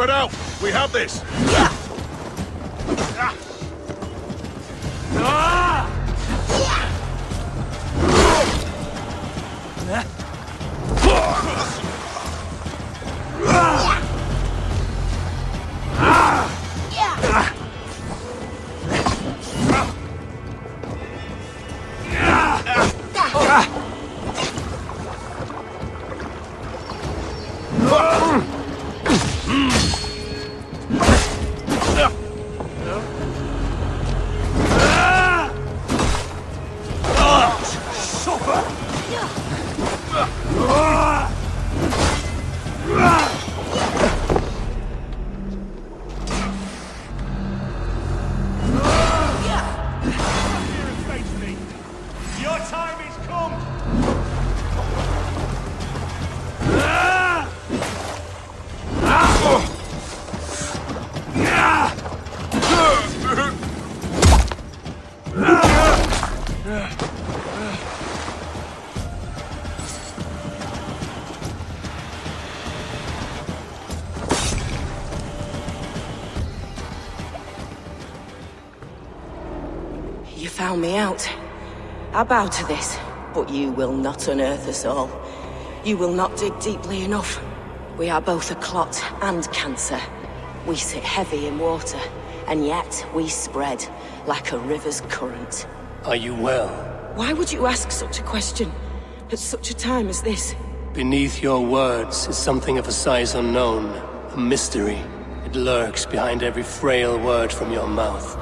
Spread out! We have this! You found me out. I bow to this, but you will not unearth us all. You will not dig deeply enough. We are both a clot and cancer. We sit heavy in water, and yet we spread like a river's current. Are you well? Why would you ask such a question at such a time as this? Beneath your words is something of a size unknown, a mystery. It lurks behind every frail word from your mouth.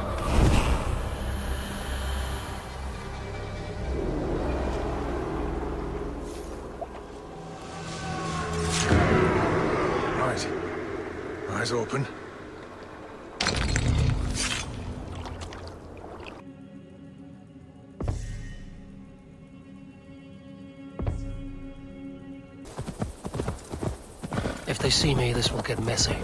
Right. Eyes open. If they see me, this will get messy.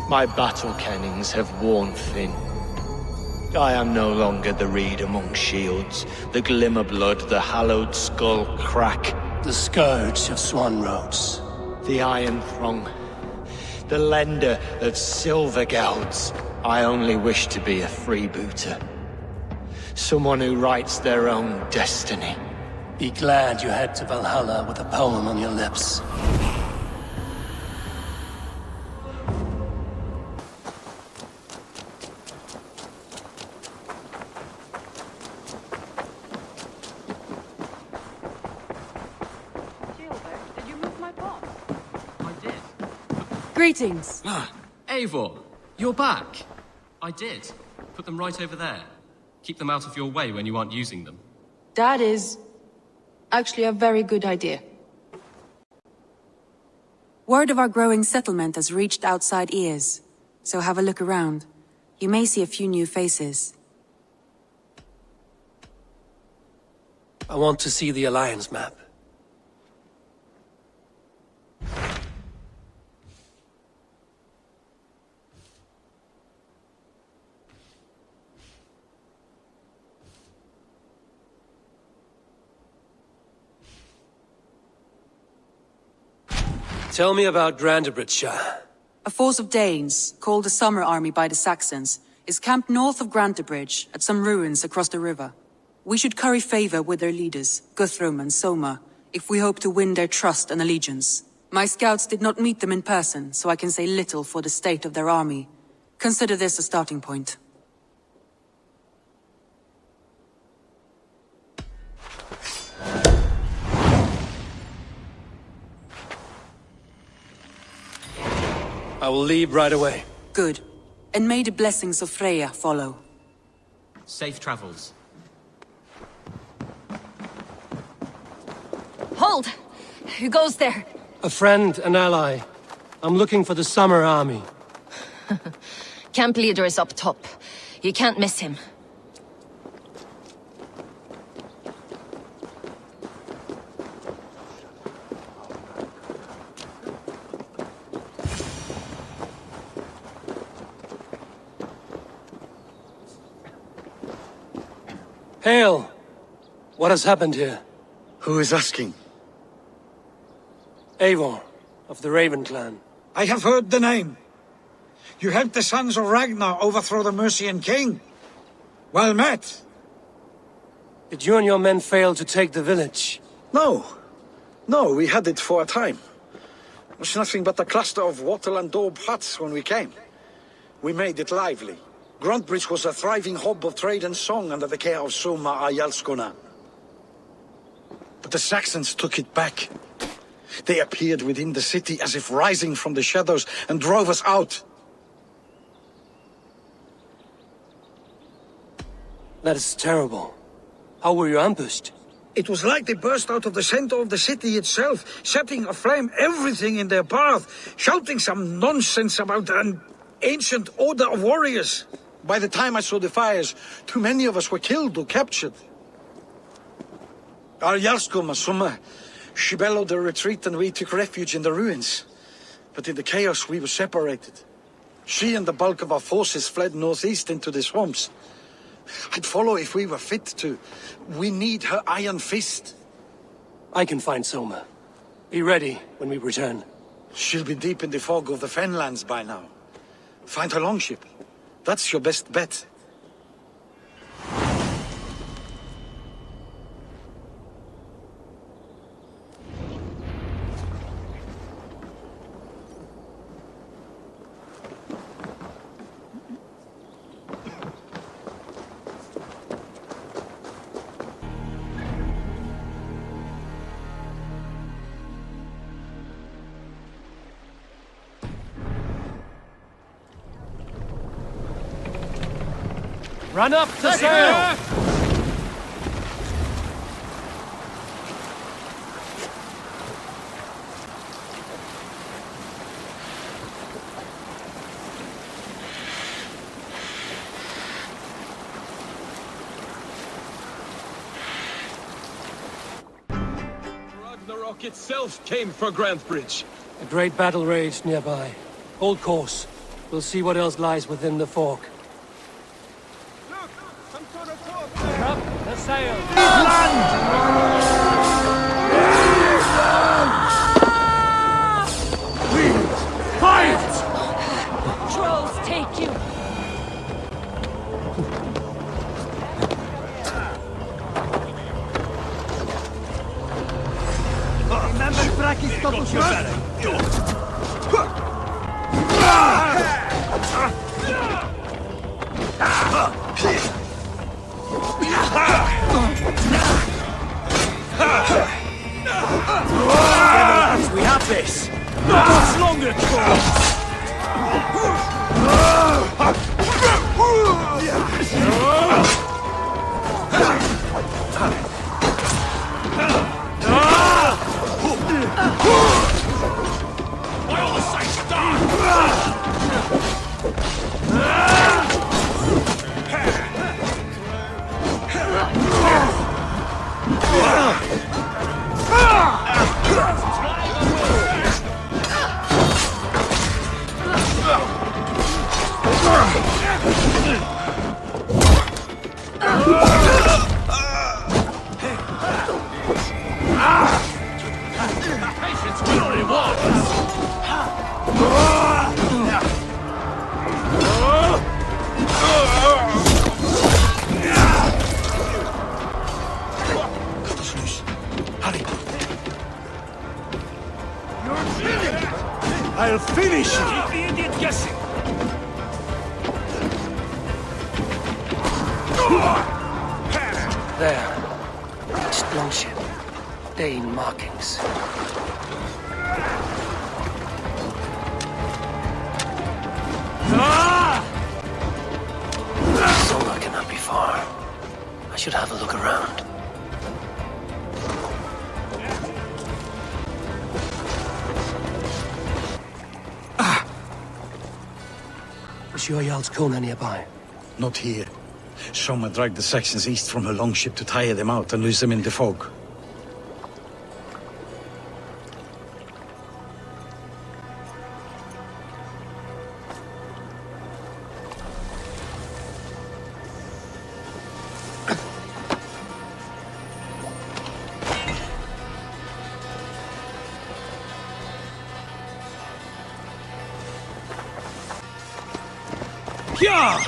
My battle kennings have worn thin. I am no longer the reed among shields, the glimmer blood, the hallowed skull crack. The scourge of Swan Roads. The iron throng, the lender of silver gelds. I only wish to be a freebooter. Someone who writes their own destiny. Be glad you head to Valhalla with a poem on your lips. Greetings. Eivor, you're back. I did. Put them right over there. Keep them out of your way when you aren't using them. That is actually a very good idea. Word of our growing settlement has reached outside ears, so have a look around. You may see a few new faces. I want to see the Alliance map. Tell me about Grantebridgeshire. A force of Danes, called the Summer Army by the Saxons, is camped north of Grantebridge at some ruins across the river. We should curry favor with their leaders, Guthrum and Soma, if we hope to win their trust and allegiance. My scouts did not meet them in person, so I can say little for the state of their army. Consider this a starting point. I will leave right away. Good. And may the blessings of Freya follow. Safe travels. Hold! Who goes there? A friend, an ally. I'm looking for the Summer Army. Camp leader is up top. You can't miss him. Hail! What has happened here? Who is asking? Eivor, of the Raven clan. I have heard the name. You helped the sons of Ragnar overthrow the Mercian king. Well met. Did you and your men fail to take the village? No. No, we had it for a time. It was nothing but a cluster of wattle and daub huts when we came. We made it lively. Grantebridge was a thriving hub of trade and song under the care of Soma Ayalskona. But the Saxons took it back. They appeared within the city as if rising from the shadows and drove us out. That is terrible. How were you ambushed? It was like they burst out of the center of the city itself, setting aflame everything in their path, shouting some nonsense about an ancient order of warriors. By the time I saw the fires, too many of us were killed or captured. Our Jarlskoma, Soma, she bellowed a retreat and we took refuge in the ruins. But in the chaos we were separated. She and the bulk of our forces fled northeast into the swamps. I'd follow if we were fit to. We need her iron fist. I can find Soma. Be ready when we return. She'll be deep in the fog of the Fenlands by now. Find her longship. That's your best bet. Run up to sail! Ragnarok itself came for Grantebridge. A great battle raged nearby. Hold course. We'll see what else lies within the fork. Up the sail! Please, fight! Trolls take you! Remember Braki's double shot? We have this! Not much longer, trolls! I'll finish you! Keep the idiot guessing! There. Each longship. Dane markings. Soma cannot be far. I should have a look around. Is your Jarl's Kona nearby? Not here. Soma dragged the Saxons east from her longship to tire them out and lose them in the fog. Yeah!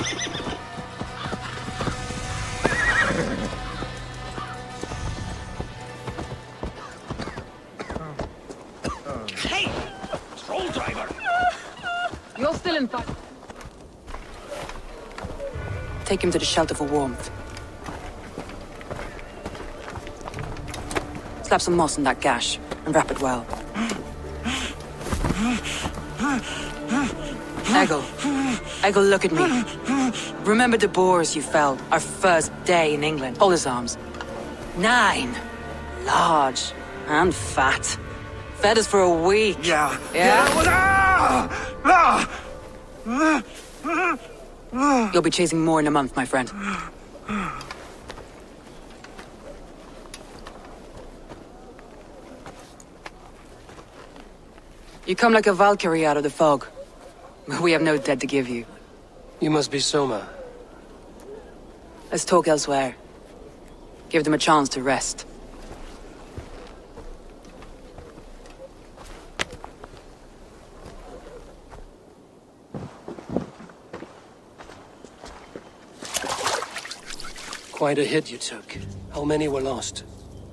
Hey! Troll driver! You're still in fight. Take him to the shelter for warmth. Slap some moss on that gash and wrap it well. Eggle, look at me. Remember the boars you felled our first day in England? Hold his arms. 9. Large and fat. Fed us for a week. Yeah. You'll be chasing more in a month, my friend. You come like a Valkyrie out of the fog. We have no dead to give you. You must be Soma. Let's talk elsewhere. Give them a chance to rest. Quite a hit you took. How many were lost?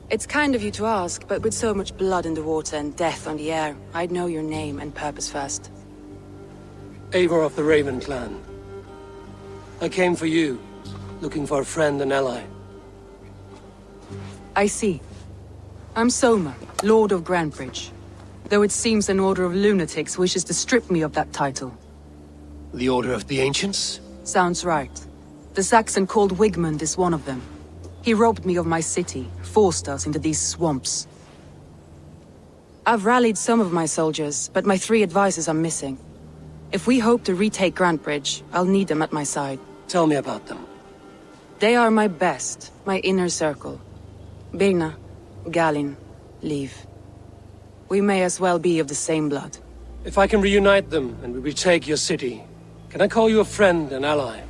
It's kind of you to ask, but with so much blood in the water and death on the air, I'd know your name and purpose first. Eivor of the Raven clan. I came for you, looking for a friend and ally. I see. I'm Soma, Lord of Grandbridge. Though it seems an order of lunatics wishes to strip me of that title. The Order of the Ancients? Sounds right. The Saxon called Wigmund is one of them. He robbed me of my city, forced us into these swamps. I've rallied some of my soldiers, but my 3 advisors are missing. If we hope to retake Grandbridge, I'll need them at my side. Tell me about them. They are my best, my inner circle. Birna, Galin, Liv. We may as well be of the same blood. If I can reunite them and we retake your city, can I call you a friend and ally?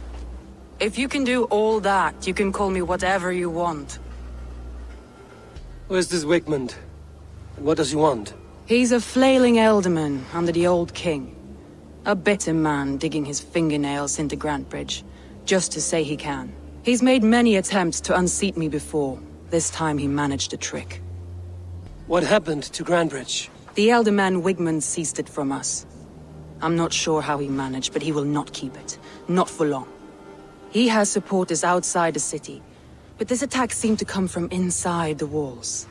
If you can do all that, you can call me whatever you want. Where's this Wigmund? And what does he want? He's a flailing elderman under the old king. A bitter man digging his fingernails into Grandbridge, just to say he can. He's made many attempts to unseat me before. This time he managed a trick. What happened to Grandbridge? The elder man Wigmund seized it from us. I'm not sure how he managed, but he will not keep it. Not for long. He has supporters outside the city, but this attack seemed to come from inside the walls.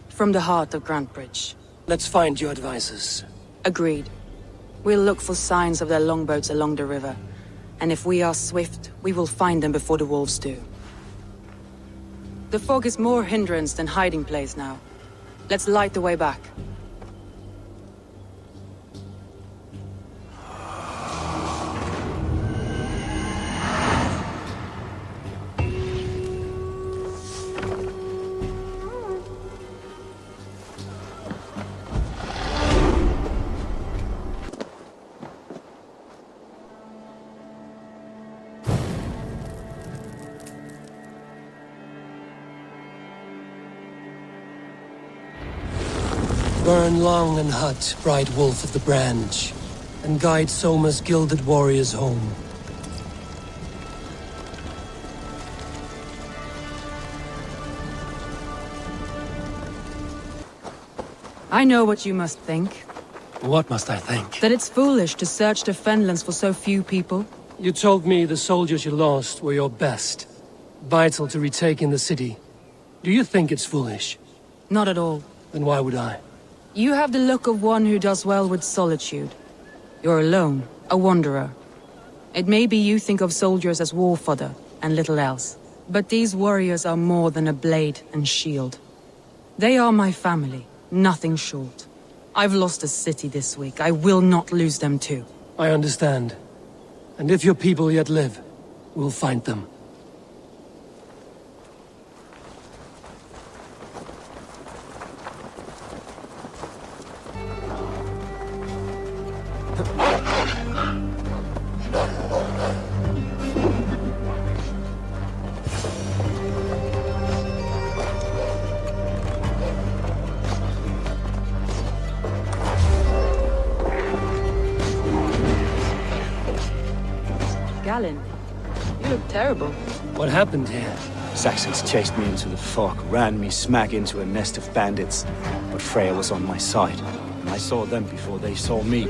From the heart of Grandbridge. Let's find your advisors. Agreed. We'll look for signs of their longboats along the river. And if we are swift, we will find them before the wolves do. The fog is more hindrance than hiding place now. Let's light the way back. Burn long and hut, bright wolf of the branch, and guide Soma's gilded warriors home. I know what you must think. What must I think? That it's foolish to search the Fenlands for so few people. You told me the soldiers you lost were your best. Vital to retaking the city. Do you think it's foolish? Not at all. Then why would I? You have the look of one who does well with solitude. You're alone, a wanderer. It may be you think of soldiers as war fodder, and little else. But these warriors are more than a blade and shield. They are my family, nothing short. I've lost a city this week. I will not lose them too. I understand. And if your people yet live, we'll find them. Galen, you look terrible. What happened here? Saxons chased me into the fog, ran me smack into a nest of bandits. But Freya was on my side, and I saw them before they saw me.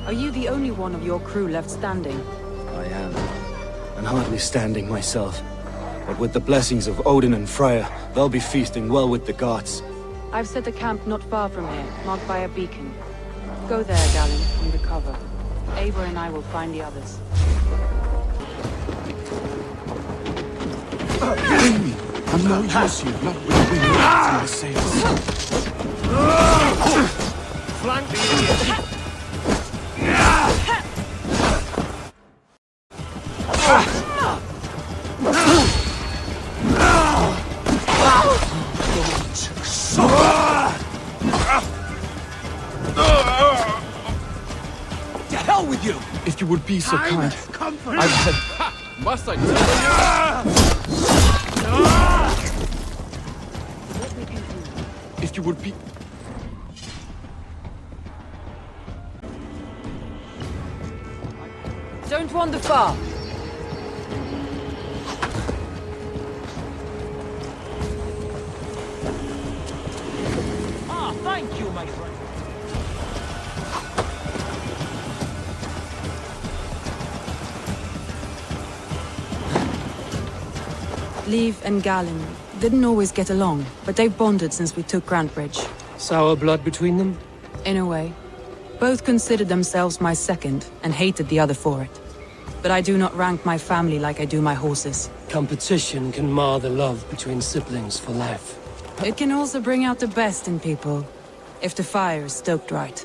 Are you the only one of your crew left standing? I am. And hardly standing myself. But with the blessings of Odin and Freya, they'll be feasting well with the gods. I've set a camp not far from here, marked by a beacon. Go there, Galen, and recover. Eivor and I will find the others. I'm no use you, not with me in the sails. Flank the idiot! To hell with you! If you would be so kind. I've had... Must I tell you? If you would be... Don't wander far. Ah, thank you, my friend. Leif and Galen didn't always get along, but they've bonded since we took Grantebridge. Sour blood between them? In a way. Both considered themselves my second, and hated the other for it. But I do not rank my family like I do my horses. Competition can mar the love between siblings for life. It can also bring out the best in people, if the fire is stoked right.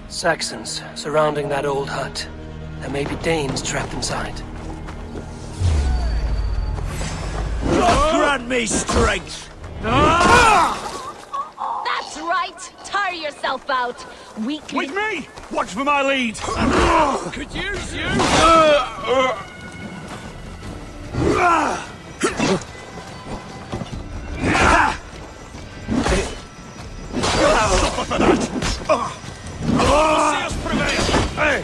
Saxons surrounding that old hut. There may be Danes trapped inside. Grant me strength! That's right! Tire yourself out! Weakly. With me! Watch for my lead! Could use you! Suffer for that! See us prevail! Hey!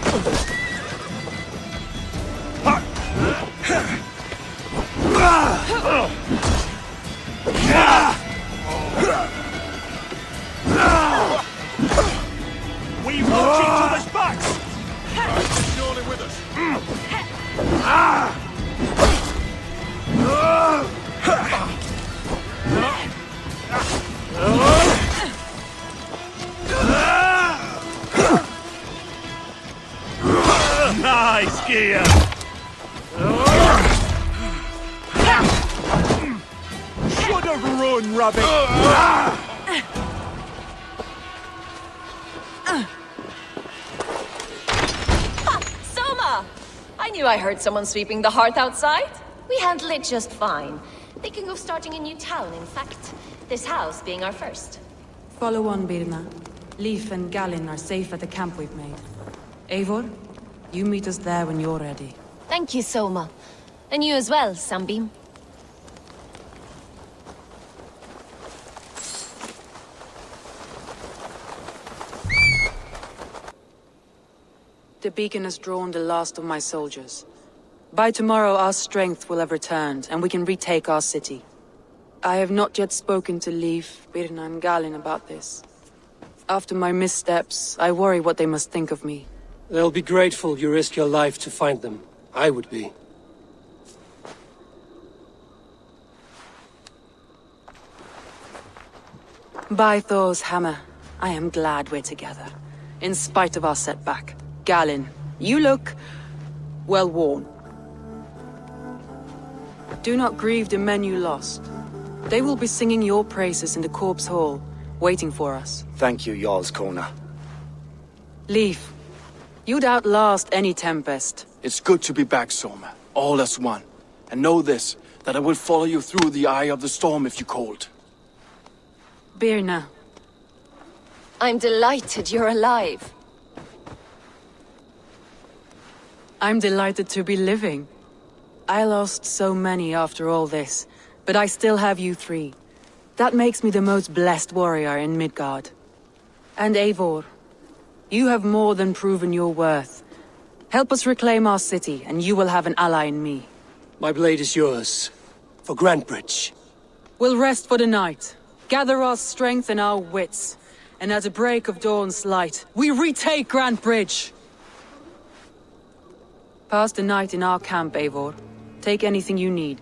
We watch each other's backs! Surely with us! Nice gear! Should have run, rabbit! Soma! I knew I heard someone sweeping the hearth outside. We handle it just fine. Thinking of starting a new town, in fact. This house being our first. Follow on, Birna. Leif and Galen are safe at the camp we've made. Eivor, you meet us there when you're ready. Thank you, Soma. And you as well, Sunbeam. The beacon has drawn the last of my soldiers. By tomorrow our strength will have returned, and we can retake our city. I have not yet spoken to Leif, Birna and Galin about this. After my missteps, I worry what they must think of me. They'll be grateful you risk your life to find them. I would be. By Thor's hammer, I am glad we're together. In spite of our setback. Galin, you look well worn. Do not grieve the men you lost. They will be singing your praises in the Corpse Hall, waiting for us. Thank you, Jarl's Kona. Leif, you'd outlast any tempest. It's good to be back, Soma. All as one. And know this, that I will follow you through the eye of the storm if you called. Birna. I'm delighted you're alive. I'm delighted to be living. I lost so many after all this, but I still have you three. That makes me the most blessed warrior in Midgard. And Eivor, you have more than proven your worth. Help us reclaim our city, and you will have an ally in me. My blade is yours. For Grantebridge. We'll rest for the night, gather our strength and our wits, and at the break of dawn's light, we retake Grantebridge! Pass the night in our camp, Eivor. Take anything you need.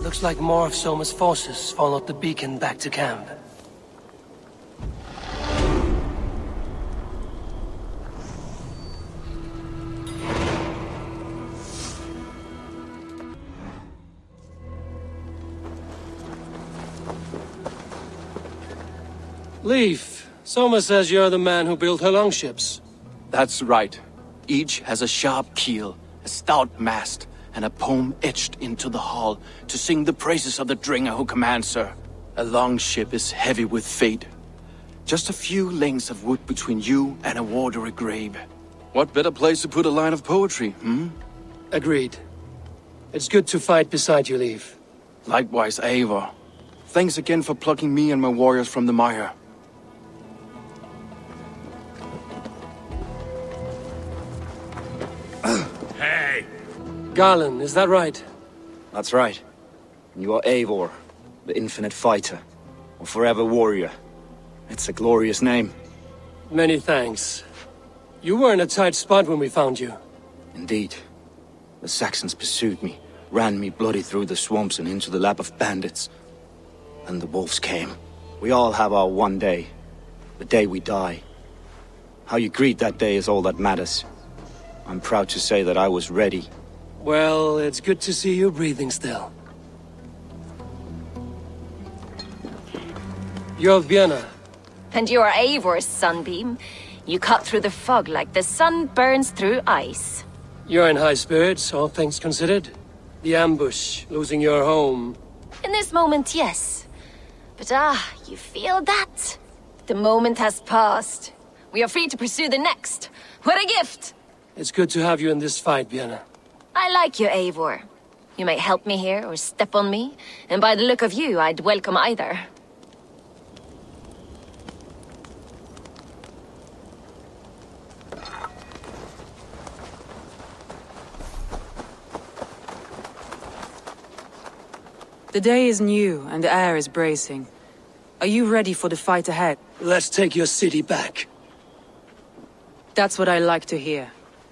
Looks like more of Soma's forces followed the beacon back to camp. Leif, Soma says you're the man who built her longships. That's right. Each has a sharp keel, a stout mast, and a poem etched into the hull to sing the praises of the Dringer who commands her. A longship is heavy with fate. Just a few lengths of wood between you and a watery grave. What better place to put a line of poetry, Agreed. It's good to fight beside you, Leif. Likewise, Eivor. Thanks again for plucking me and my warriors from the mire. Hey! Garland, is that right? That's right. You are Eivor, the infinite fighter, or forever warrior. It's a glorious name. Many thanks. You were in a tight spot when we found you. Indeed. The Saxons pursued me, ran me bloody through the swamps and into the lap of bandits. And the wolves came. We all have our one day. The day we die. How you greet that day is all that matters. I'm proud to say that I was ready. Well, it's good to see you breathing still. You're Vienna. And you're Eivor's sunbeam. You cut through the fog like the sun burns through ice. You're in high spirits, all things considered. The ambush, losing your home. In this moment, yes. But you feel that? The moment has passed. We are free to pursue the next. What a gift! It's good to have you in this fight, Vienna. I like you, Eivor. You may help me here or step on me, and by the look of you, I'd welcome either. The day is new and the air is bracing. Are you ready for the fight ahead? Let's take your city back. That's what I like to hear.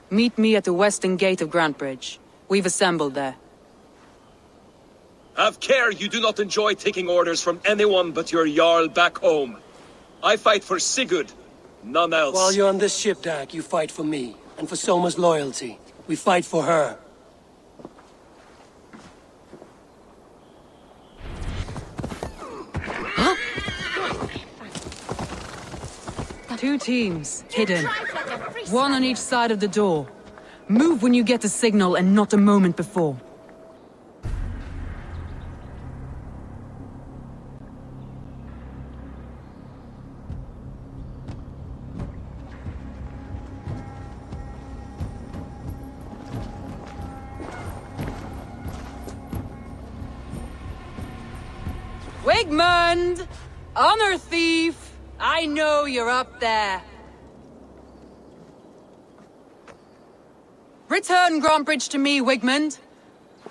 Meet me at the western gate of Grantebridge. We've assembled there. Have care you do not enjoy taking orders from anyone but your Jarl back home. I fight for Sigurd, none else. While you're on this ship, Dag, you fight for me, and for Soma's loyalty. We fight for her. Two teams, hidden. One on each side of the door. Move when you get the signal and not a moment before. Wigmund! Honor thief! I know you're up there. Return Grantbridge to me, Wigmund.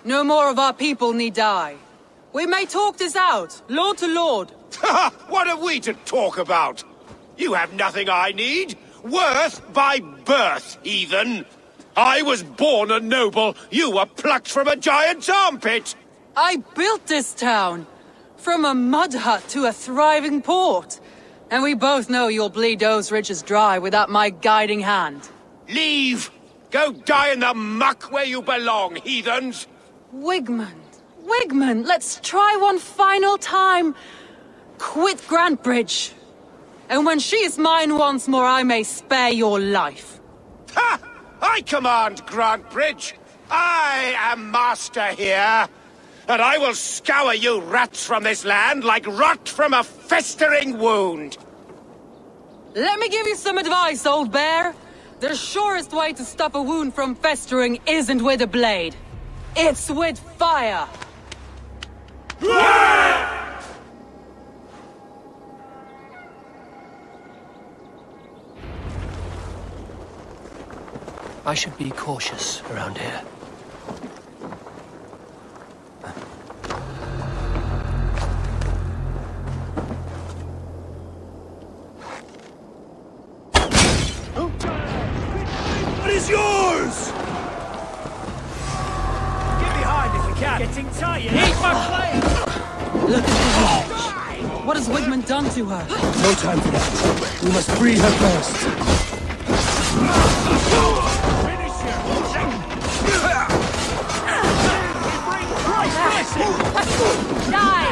No more of our people need die. We may talk this out, lord to lord. What have we to talk about? You have nothing I need. Worth by birth, heathen. I was born a noble. You were plucked from a giant's armpit. I built this town. From a mud hut to a thriving port. And we both know you'll bleed those riches dry without my guiding hand. Leave! Go die in the muck where you belong, heathens! Wigmund, let's try one final time. Quit Grantbridge. And when she is mine once more, I may spare your life. Ha! I command Grantbridge. I am master here. And I will scour you rats from this land like rot from a festering wound. Let me give you some advice, old bear. The surest way to stop a wound from festering isn't with a blade. It's with fire. I should be cautious around here. What is yours? Get behind if we can. Getting tired. Eat my flame! Look at her. What has Wigmund done to her? No time for that. We must free her first. Finish her! Die!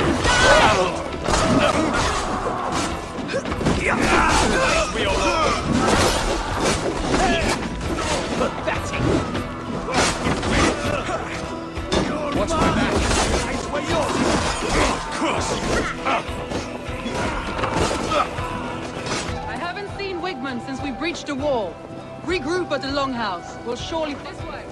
Pathetic! What's my back? Nice way yours! I haven't seen Wigmund since we breached the wall. Regroup at the Longhouse. We'll surely this way.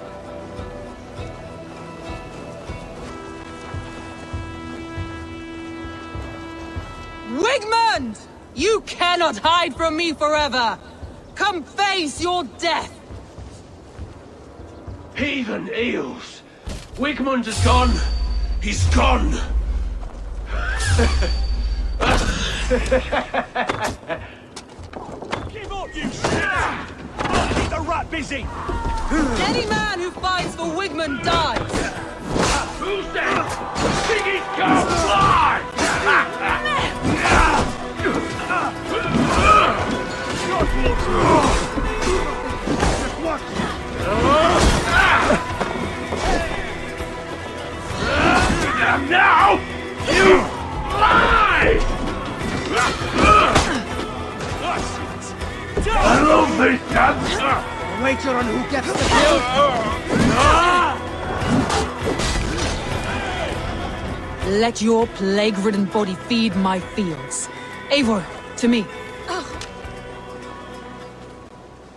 Wigmund! You cannot hide from me forever! Come face your death! Heathen eels! Wigmund is gone! He's gone! Give up, you shit! Keep the rat busy! Any man who fights for Wigmund dies! Who's that? Piggy's come alive! Now! You lie! I love this dance! Wager on who gets the kill! Let your plague-ridden body feed my fields. Eivor, to me.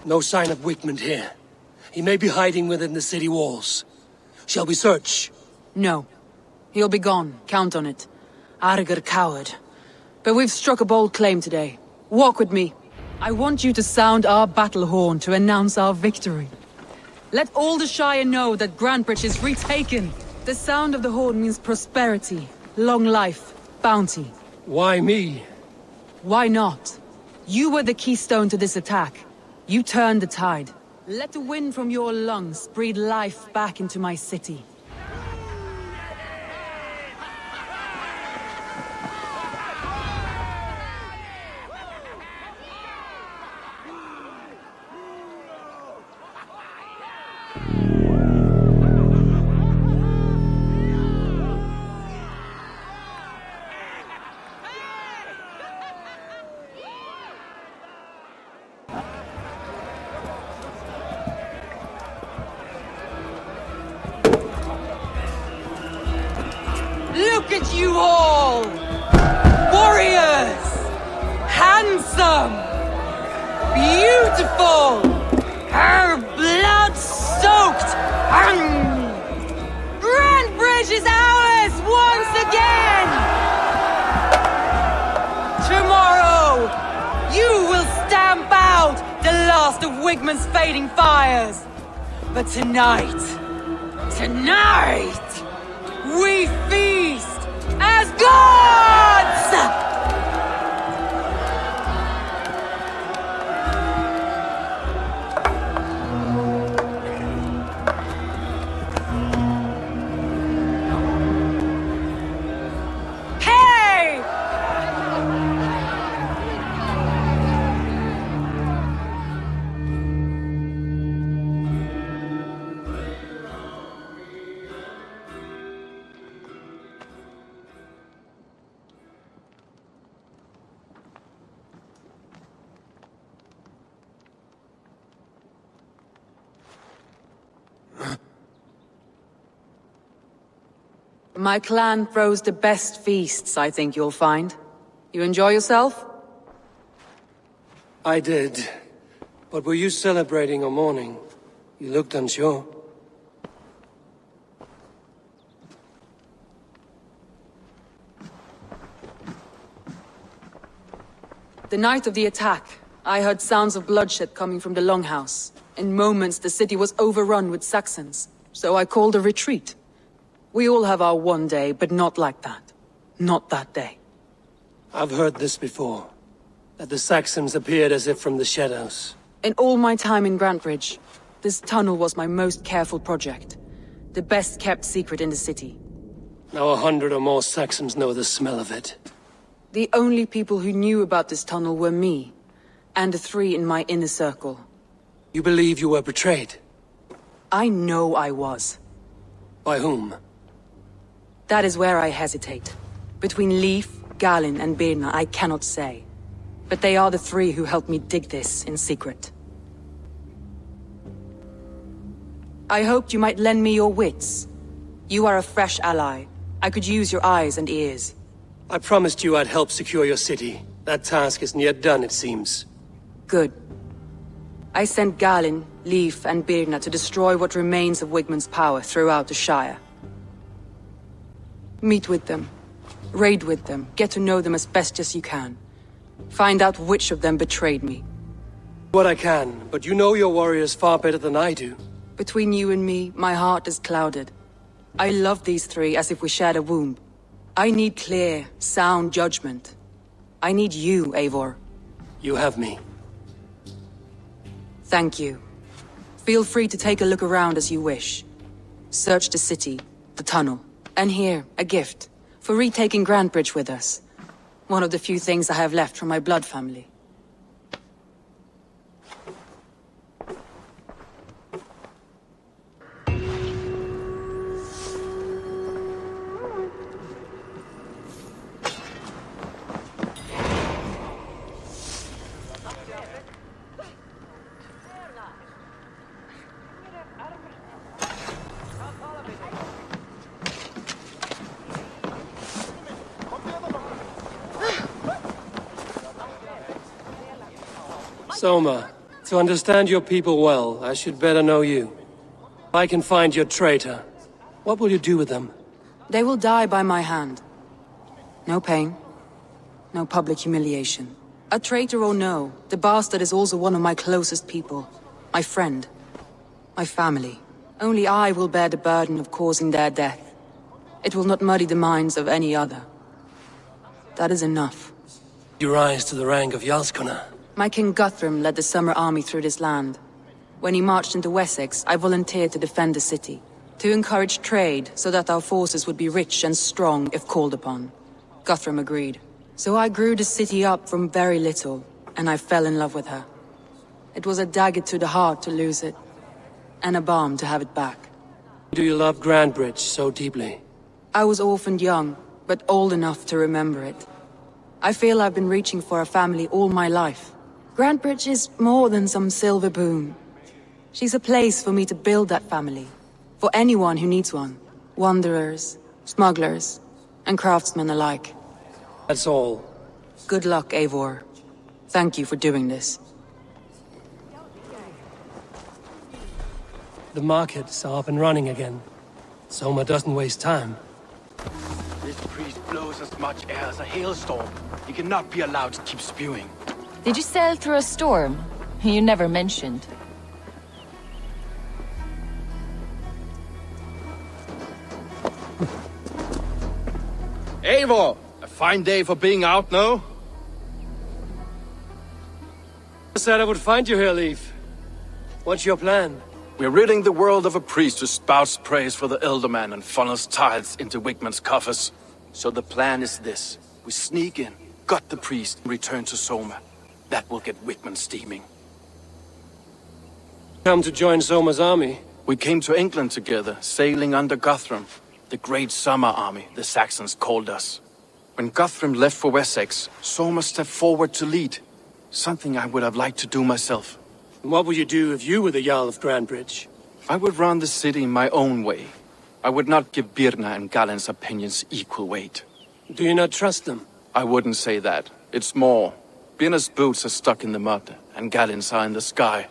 No sign of Wigmund here. He may be hiding within the city walls. Shall we search? No. He'll be gone, count on it. Arger coward. But we've struck a bold claim today. Walk with me. I want you to sound our battle horn to announce our victory. Let all the Shire know that Grantbridge is retaken. The sound of the horn means prosperity, long life, bounty. Why me? Why not? You were the keystone to this attack. You turned the tide. Let the wind from your lungs breathe life back into my city. Look at you all! Warriors! Handsome! Beautiful! Her blood-soaked! Grantbridge is ours once again! of Wigman's fading fires. But tonight, we feast as gods! My clan throws the best feasts, I think you'll find. You enjoy yourself? I did. But were you celebrating or mourning? You looked unsure. The night of the attack, I heard sounds of bloodshed coming from the Longhouse. In moments, the city was overrun with Saxons, so I called a retreat. We all have our one day, but not like that. Not that day. I've heard this before. That the Saxons appeared as if from the shadows. In all my time in Grantebridge, this tunnel was my most careful project. The best kept secret in the city. Now 100 or more Saxons know the smell of it. The only people who knew about this tunnel were me, and the 3 in my inner circle. You believe you were betrayed? I know I was. By whom? That is where I hesitate. Between Leif, Galin, and Birna, I cannot say. But they are the 3 who helped me dig this in secret. I hoped you might lend me your wits. You are a fresh ally. I could use your eyes and ears. I promised you I'd help secure your city. That task isn't yet done, it seems. Good. I sent Galin, Leif, and Birna to destroy what remains of Wigman's power throughout the Shire. Meet with them. Raid with them. Get to know them as best as you can. Find out which of them betrayed me. What I can, but you know your warriors far better than I do. Between you and me, my heart is clouded. I love these 3 as if we shared a womb. I need clear, sound judgment. I need you, Eivor. You have me. Thank you. Feel free to take a look around as you wish. Search the city, the tunnel, and here, a gift, for retaking Grantebridge with us. One of the few things I have left from my blood family. Soma, to understand your people well, I should better know you. If I can find your traitor, what will you do with them? They will die by my hand. No pain. No public humiliation. A traitor or no, the bastard is also one of my closest people. My friend. My family. Only I will bear the burden of causing their death. It will not muddy the minds of any other. That is enough. You rise to the rank of Jarlskona. My King Guthrum led the summer army through this land. When he marched into Wessex, I volunteered to defend the city. To encourage trade, so that our forces would be rich and strong if called upon. Guthrum agreed. So I grew the city up from very little, and I fell in love with her. It was a dagger to the heart to lose it, and a balm to have it back. Do you love Grantebridge so deeply? I was orphaned young, but old enough to remember it. I feel I've been reaching for a family all my life. Grantebridge is more than some silver boon. She's a place for me to build that family. For anyone who needs one. Wanderers, smugglers, and craftsmen alike. That's all. Good luck, Eivor. Thank you for doing this. The markets are up and running again. Soma doesn't waste time. This priest blows as much air as a hailstorm. He cannot be allowed to keep spewing. Did you sail through a storm? You never mentioned. Eivor! A fine day for being out, no? I said I would find you here, Leif. What's your plan? We're ridding the world of a priest who spouts praise for the Elderman and funnels tithes into Wigman's coffers. So the plan is this. We sneak in, gut the priest, and return to Soma. That will get Wigman steaming. Come to join Soma's army? We came to England together, sailing under Guthrum. The Great Summer Army, the Saxons called us. When Guthrum left for Wessex, Soma stepped forward to lead. Something I would have liked to do myself. What would you do if you were the Jarl of Grandbridge? I would run the city my own way. I would not give Birna and Galen's opinions equal weight. Do you not trust them? I wouldn't say that. It's more. Birna's boots are stuck in the mud, and Galen's are in the sky.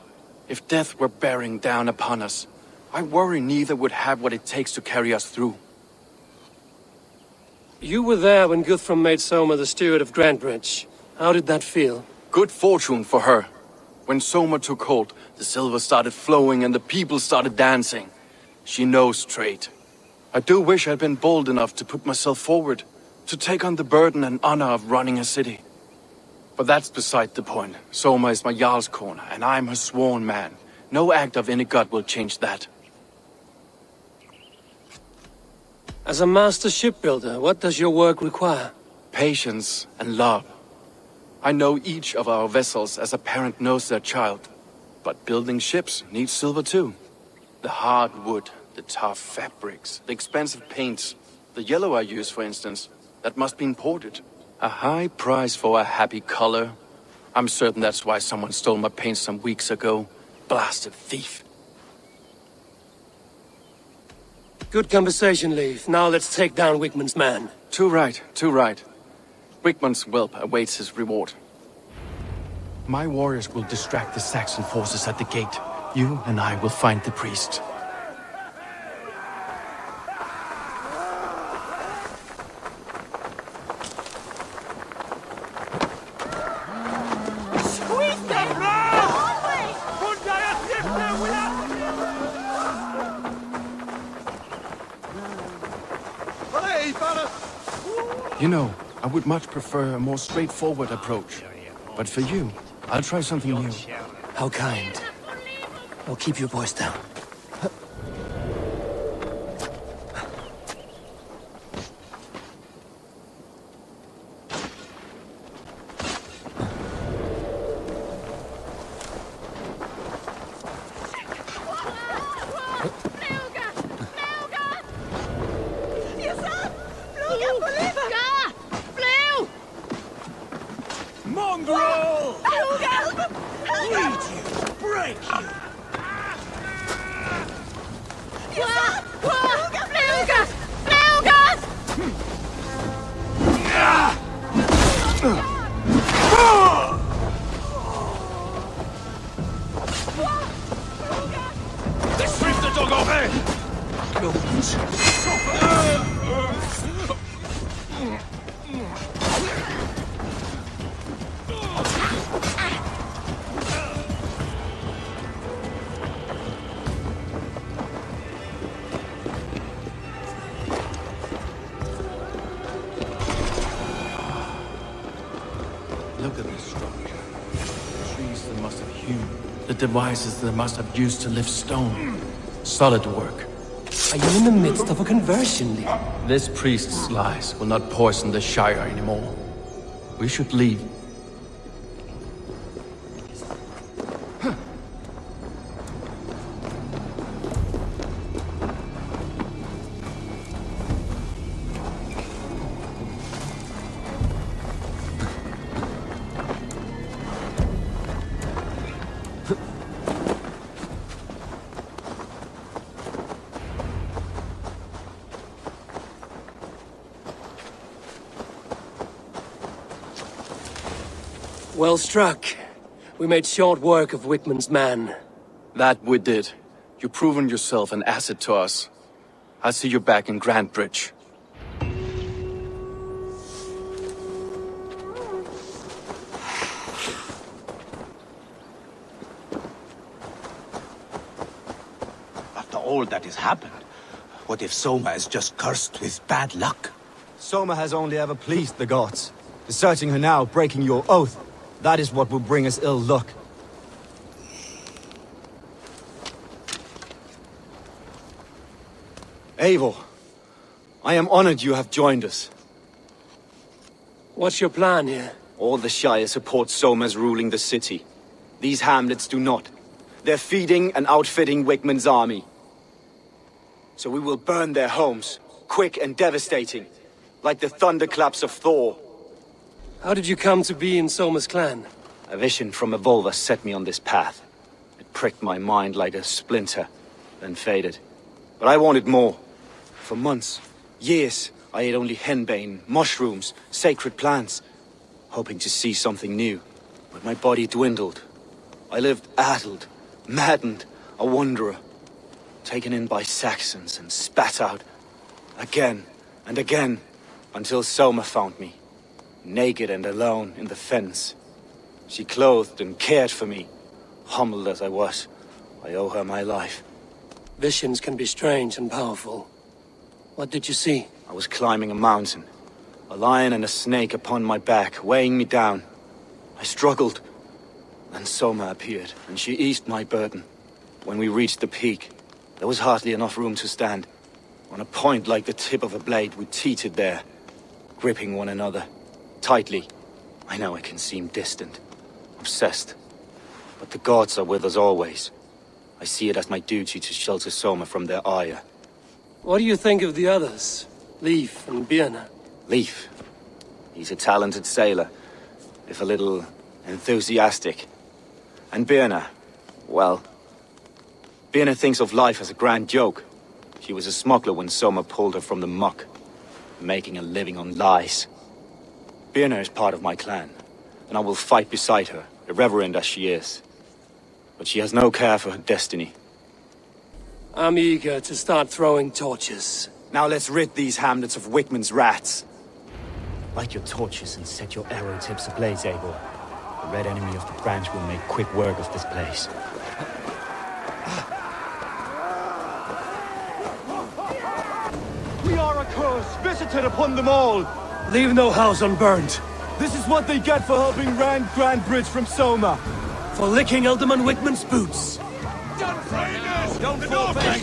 If death were bearing down upon us, I worry neither would have what it takes to carry us through. You were there when Guthrum made Soma the steward of Grandbridge. How did that feel? Good fortune for her. When Soma took hold, the silver started flowing and the people started dancing. She knows trade. I do wish I'd been bold enough to put myself forward, to take on the burden and honor of running a city. But that's beside the point. Soma is my Jarl's corner, and I'm her sworn man. No act of any god will change that. As a master shipbuilder, what does your work require? Patience and love. I know each of our vessels as a parent knows their child. But building ships needs silver too. The hard wood, the tough fabrics, the expensive paints, the yellow I use, for instance, that must be imported. A high price for a happy color. I'm certain that's why someone stole my paint some weeks ago. Blasted thief. Good conversation, Leif. Now let's take down Wigman's man. Too right, too right. Wigman's whelp awaits his reward. My warriors will distract the Saxon forces at the gate. You and I will find the priest. You know, I would much prefer a more straightforward approach. But for you, I'll try something new. How kind. I'll keep your voice down. Look at this structure. The trees they must have hewn. The devices they must have used to lift stone. Solid work. Are you in the midst of a conversion, Lee? This priest's lies will not poison the Shire anymore. We should leave. Well struck. We made short work of Wigman's man. That we did. You've proven yourself an asset to us. I'll see you back in Grandbridge. all that has happened. What if Soma is just cursed with bad luck? Soma has only ever pleased the gods. Deserting her now, breaking your oath, that is what will bring us ill luck. Eivor, I am honored you have joined us. What's your plan here? All the Shire support Soma's ruling the city. These hamlets do not. They're feeding and outfitting Wickman's army. So we will burn their homes, quick and devastating, like the thunderclaps of Thor. How did you come to be in Soma's clan? A vision from a Volva set me on this path. It pricked my mind like a splinter, then faded. But I wanted more. For months, years, I ate only henbane, mushrooms, sacred plants, hoping to see something new. But my body dwindled. I lived addled, maddened, a wanderer, taken in by Saxons and spat out, again and again, until Soma found me, naked and alone in the fens. She clothed and cared for me. Humbled as I was, I owe her my life. Visions can be strange and powerful. What did you see? I was climbing a mountain. A lion and a snake upon my back, weighing me down. I struggled. Then Soma appeared, and she eased my burden. When we reached the peak, there was hardly enough room to stand. On a point like the tip of a blade, we teetered there, gripping one another, tightly. I know it can seem distant, obsessed. But the gods are with us always. I see it as my duty to shelter Soma from their ire. What do you think of the others? Leif and Birna? Leif. He's a talented sailor, if a little enthusiastic. And Birna, well, Birna thinks of life as a grand joke. She was a smuggler when Soma pulled her from the muck, making a living on lies. Birna is part of my clan, and I will fight beside her, irreverent as she is. But she has no care for her destiny. I'm eager to start throwing torches. Now let's rid these hamlets of Wickman's rats. Light your torches and set your arrow tips ablaze, Eivor. The red enemy of the branch will make quick work of this place. We are a curse visited upon them all. Leave no house unburned. This is what they get for helping Rand Grandbridge from Soma. For licking Alderman Wickman's boots. Don't traitors! Don't fall back!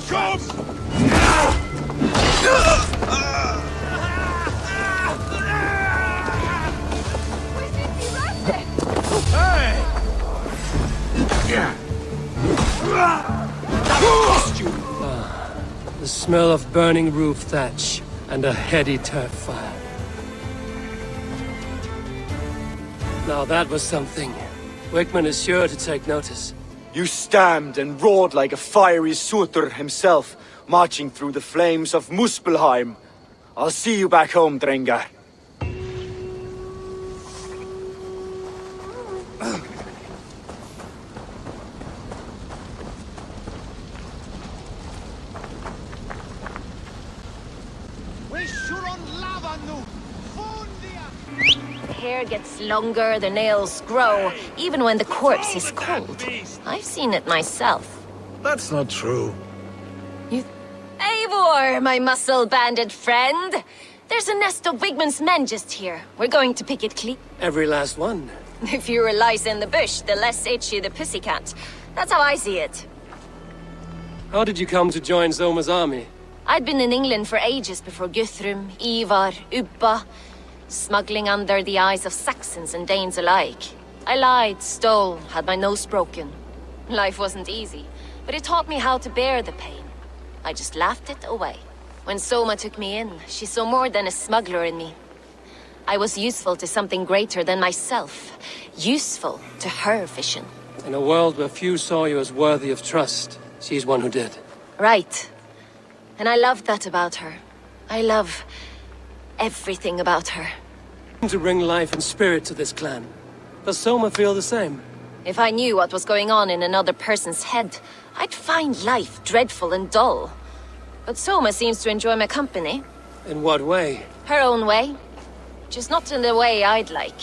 Hey! The smell of burning roof thatch and a heady turf fire. Now that was something. Wickman is sure to take notice. You stamped and roared like a fiery Surtur himself, marching through the flames of Muspelheim. I'll see you back home, Drengar. The hair gets longer, the nails grow, even when the corpse is cold. I've seen it myself. That's not true. Eivor, my muscle-banded friend! There's a nest of Wigman's men just here. We're going to pick it clean. Every last one. The fewer lice in the bush, the less itchy the pussycat. That's how I see it. How did you come to join Soma's army? I'd been in England for ages before Guthrum, Ivar, Ubba, smuggling under the eyes of Saxons and Danes alike. I lied, stole, had my nose broken. Life wasn't easy, but it taught me how to bear the pain. I just laughed it away. When Soma took me in, she saw more than a smuggler in me. I was useful to something greater than myself. Useful to her vision. In a world where few saw you as worthy of trust, she's one who did. Right. And I love that about her. I love everything about her. To bring life and spirit to this clan. Does Soma feel the same? If I knew what was going on in another person's head, I'd find life dreadful and dull. But Soma seems to enjoy my company. In what way? Her own way. Just not in the way I'd like.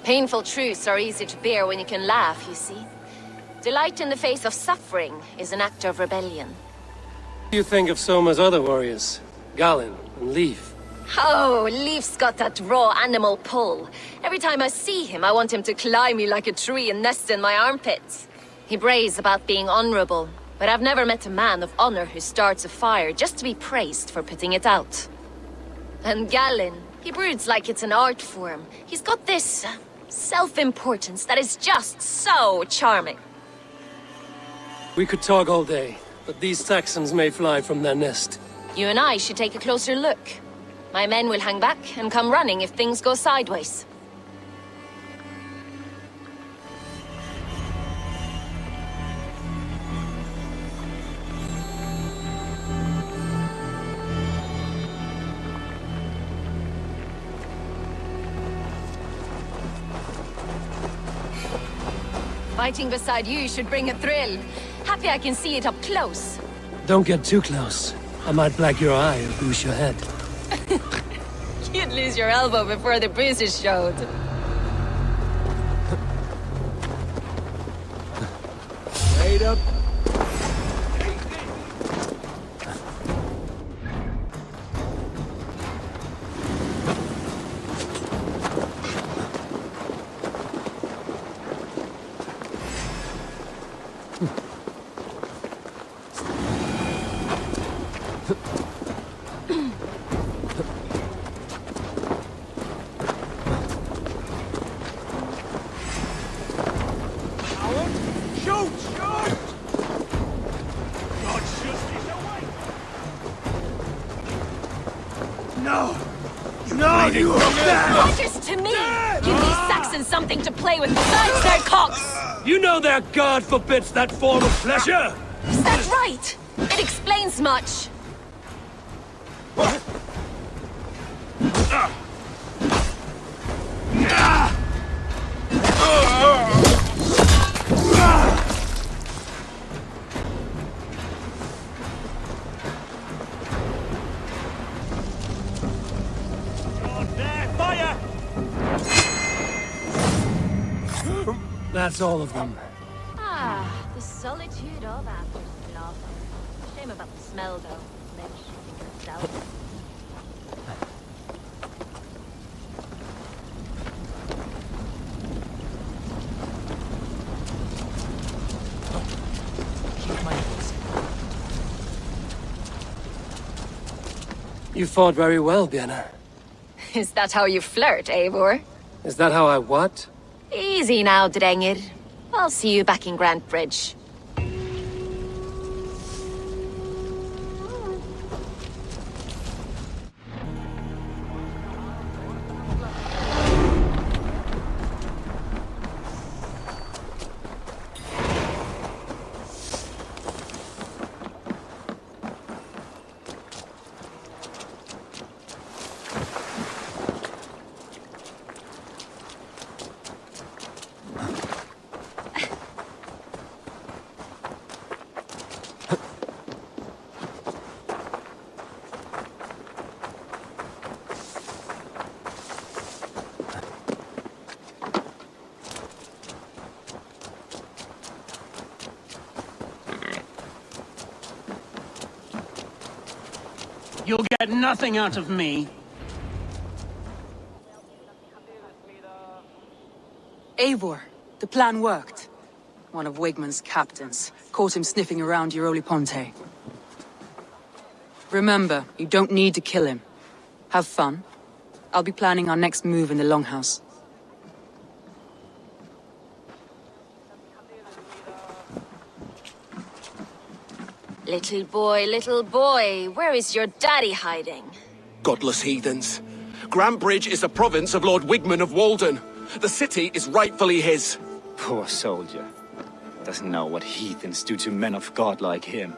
Painful truths are easy to bear when you can laugh, you see. Delight in the face of suffering is an act of rebellion. What do you think of Soma's other warriors? Galen and Leaf? Oh, Leaf's got that raw animal pull. Every time I see him, I want him to climb me like a tree and nest in my armpits. He brays about being honorable, but I've never met a man of honor who starts a fire just to be praised for putting it out. And Galen, he broods like it's an art form. He's got this self-importance that is just so charming. We could talk all day, but these Saxons may fly from their nest. You and I should take a closer look. My men will hang back and come running if things go sideways. Fighting beside you should bring a thrill. Happy I can see it up close. Don't get too close. I might black your eye or bruise your head. You'd lose your elbow before the bruises showed. Wait up. Something to play with besides their cocks! You know their god forbids that form of pleasure! Is that right? It explains much. That's all of them. Ah, the solitude of afterlife. Shame about the smell, though. Maybe she thinks it's out. You fought very well, Björn. Is that how you flirt, Eivor? Is that how I what? Easy now, Drengir. I'll see you back in Grand Bridge. You'll get nothing out of me. Eivor, the plan worked. One of Wigmund's captains caught him sniffing around Euroli Ponte. Remember, you don't need to kill him. Have fun. I'll be planning our next move in the Longhouse. Little boy, where is your daddy hiding? Godless heathens. Grand Bridge is a province of Lord Wigmund of Walden. The city is rightfully his. Poor soldier. Doesn't know what heathens do to men of God like him.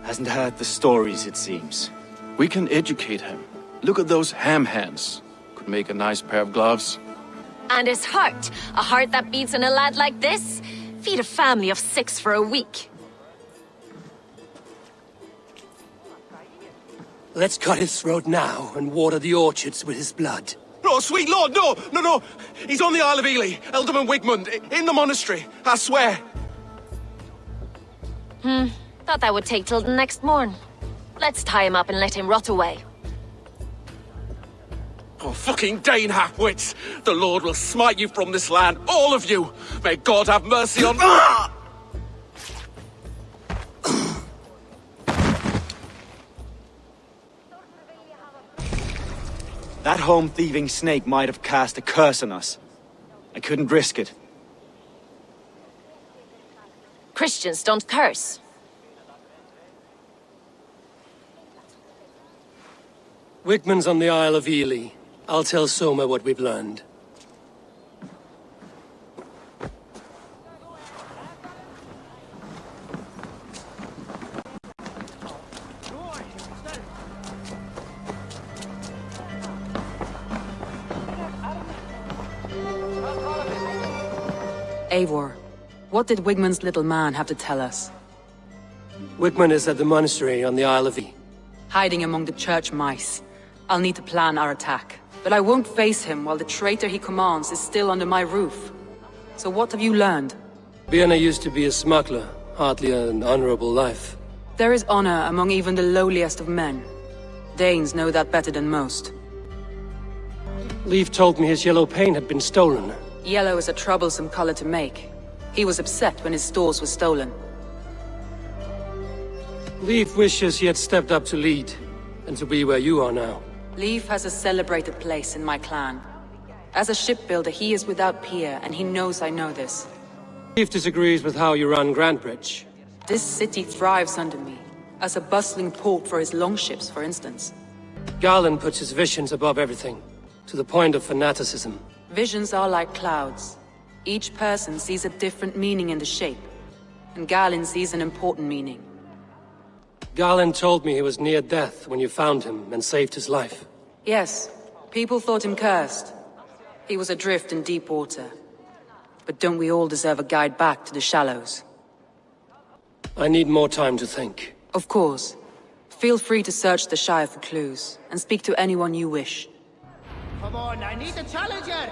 Hasn't heard the stories, it seems. We can educate him. Look at those ham hands. Could make a nice pair of gloves. And his heart. A heart that beats in a lad like this? Feed a family of 6 for a week. Let's cut his throat now and water the orchards with his blood. Oh, sweet lord, no! He's on the Isle of Ely, Ealdorman Wigmund, in the monastery, I swear. Thought that would take till the next morn. Let's tie him up and let him rot away. Oh, fucking Dane halfwits! The Lord will smite you from this land, all of you! May God have mercy on— That home-thieving snake might have cast a curse on us. I couldn't risk it. Christians don't curse. Wigman's on the Isle of Ely. I'll tell Soma what we've learned. Eivor, what did Wigman's little man have to tell us? Wigman is at the monastery on the Isle of Ely. Hiding among the church mice. I'll need to plan our attack. But I won't face him while the traitor he commands is still under my roof. So what have you learned? Birna used to be a smuggler, hardly an honorable life. There is honor among even the lowliest of men. Danes know that better than most. Leif told me his yellow paint had been stolen. Yellow is a troublesome color to make. He was upset when his stores were stolen. Leif wishes he had stepped up to lead, and to be where you are now. Leif has a celebrated place in my clan. As a shipbuilder, he is without peer, and he knows I know this. Leif disagrees with how you run Grandbridge. This city thrives under me, as a bustling port for his longships, for instance. Garland puts his visions above everything, to the point of fanaticism. Visions are like clouds. Each person sees a different meaning in the shape, and Garland sees an important meaning. Garland told me he was near death when you found him and saved his life. Yes, people thought him cursed. He was adrift in deep water. But don't we all deserve a guide back to the shallows? I need more time to think. Of course. Feel free to search the Shire for clues, and speak to anyone you wish. Come on, I need a challenger!